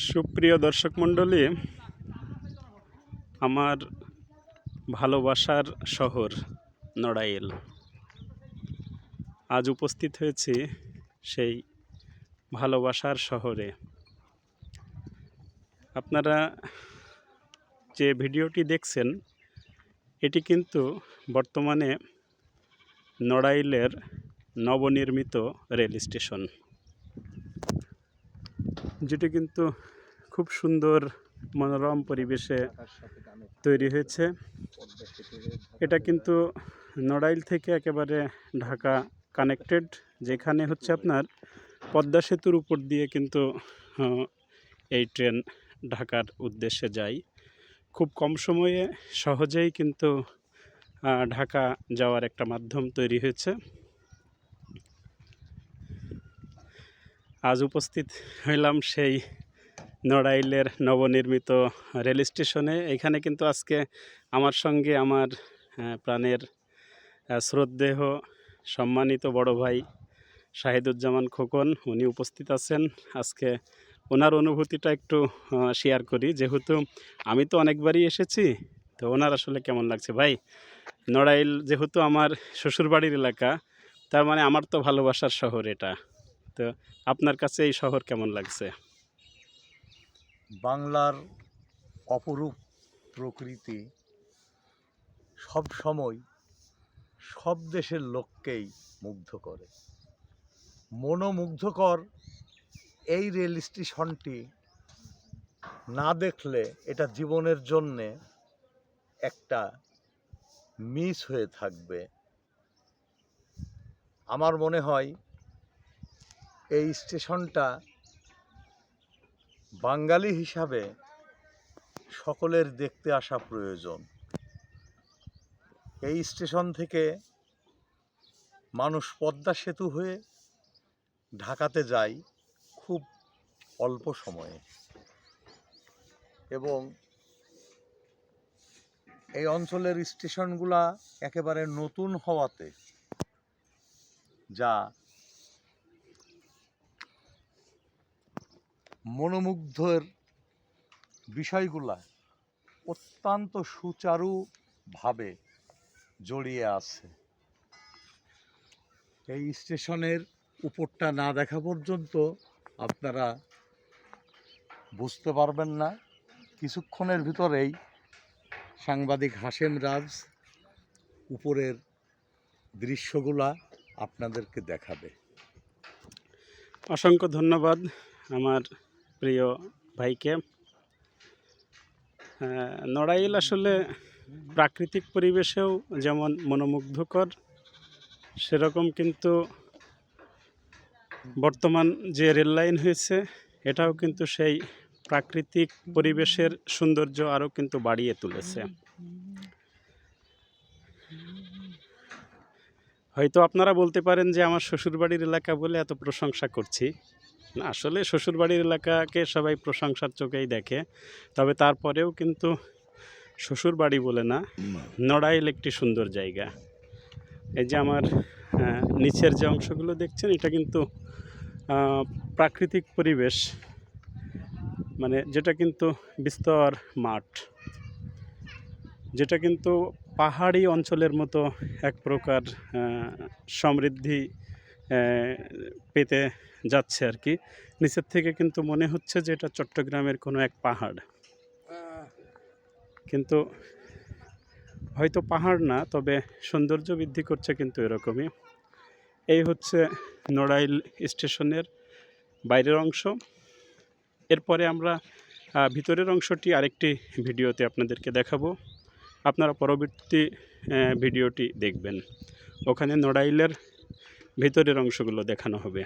সুপ্রিয় দর্শক মণ্ডলী, আমার ভালোবাসার শহর নড়াইল। আজ উপস্থিত হয়েছি সেই ভালোবাসার শহরে। আপনারা যে ভিডিওটি দেখছেন এটি কিন্তু বর্তমানে নড়াইলের নবনির্মিত রেল স্টেশন, যেটি কিন্তু খুব সুন্দর মনোরম পরিবেশে তৈরি হয়েছে। এটা কিন্তু নড়াইল থেকে একেবারে ঢাকা কানেক্টেড, যেখানে হচ্ছে আপনার পদ্মা সেতুর উপর দিয়ে কিন্তু এই ট্রেন ঢাকার উদ্দেশ্যে যায়। খুব কম সময়ে সহজেই কিন্তু ঢাকা যাওয়ার একটা মাধ্যম তৈরি হয়েছে। আজ উপস্থিত হইলাম সেই নড়াইলের নবনির্মিত রেল স্টেশনে। এখানে কিন্তু আজকে আমার সঙ্গে আমার প্রাণের শ্রদ্ধেয় সম্মানিত বড় ভাই শাহিদুজ্জামান খোকন উনি উপস্থিত আছেন। আজকে ওনার অনুভূতিটা একটু শেয়ার করি, যেহেতু আমি তো অনেকবারই এসেছি, তো ওনার আসলে কেমন লাগছে। ভাই, নড়াইল যেহেতু আমার শ্বশুরবাড়ির এলাকা, তার মানে আমার তো ভালোবাসার শহর এটা, তো আপনার কাছে এই শহর কেমন লাগছে? বাংলার অপরূপ প্রকৃতি সব সময় সব দেশের লোককেই মুগ্ধ করে। মনোমুগ্ধকর এই রেল স্টেশনটি না দেখলে এটা জীবনের জন্যে একটা মিস হয়ে থাকবে। আমার মনে হয় এই স্টেশনটা বাঙালি হিসাবে সকলের দেখতে আসা প্রয়োজন। এই স্টেশন থেকে মানুষ পদ্মা সেতু হয়ে ঢাকাতে যায় খুব অল্প সময়ে, এবং এই অঞ্চলের স্টেশনগুলা একেবারে নতুন হওয়াতে যা মনোমুগ্ধের বিষয়গুলা অত্যন্ত সুচারুভাবে জড়িয়ে আছে। এই স্টেশনের উপরটা না দেখা পর্যন্ত আপনারা বুঝতে পারবেন না। কিছুক্ষণের ভিতরেই সাংবাদিক হাশেম রাজ উপরের দৃশ্যগুলা আপনাদেরকে দেখাবে। অসংখ্য ধন্যবাদ আমার প্রিয় ভাইকে। নড়াইল আসলে প্রাকৃতিক পরিবেশেও যেমন মনোমুগ্ধকর, সেরকম কিন্তু বর্তমান যে রেল লাইন হয়েছে এটাও কিন্তু সেই প্রাকৃতিক পরিবেশের সৌন্দর্য আরও কিন্তু বাড়িয়ে তুলেছে। হয়তো আপনারা বলতে পারেন যে আমার শ্বশুরবাড়ির এলাকা বলে এত প্রশংসা করছি। না, আসলে শ্বশুরবাড়ির এলাকাকে সবাই প্রশংসার চোখেই দেখে, তবে তারপরেও কিন্তু শ্বশুরবাড়ি বলে না, নড়াইল একটি সুন্দর জায়গা। এই যে আমার নিচের যে অংশগুলো দেখছেন, এটা কিন্তু প্রাকৃতিক পরিবেশ, মানে যেটা কিন্তু বিস্তর মাঠ, যেটা কিন্তু পাহাড়ি অঞ্চলের মতো এক প্রকার সমৃদ্ধি পেতে যাচ্ছে আর কি। নিচের থেকে কিন্তু মনে হচ্ছে যে এটা চট্টগ্রামের কোনো এক পাহাড়, কিন্তু হয়তো পাহাড় না, তবে সৌন্দর্য বৃদ্ধি করছে কিন্তু এরকমই। এই হচ্ছে নড়াইল স্টেশনের বাইরের অংশ। এরপরে আমরা ভিতরের অংশটি আরেকটি ভিডিওতে আপনাদেরকে দেখাবো। আপনারা পরবর্তী ভিডিওটি দেখবেন, ওখানে নড়াইলের ভিতরের অংশগুলো দেখানো হবে।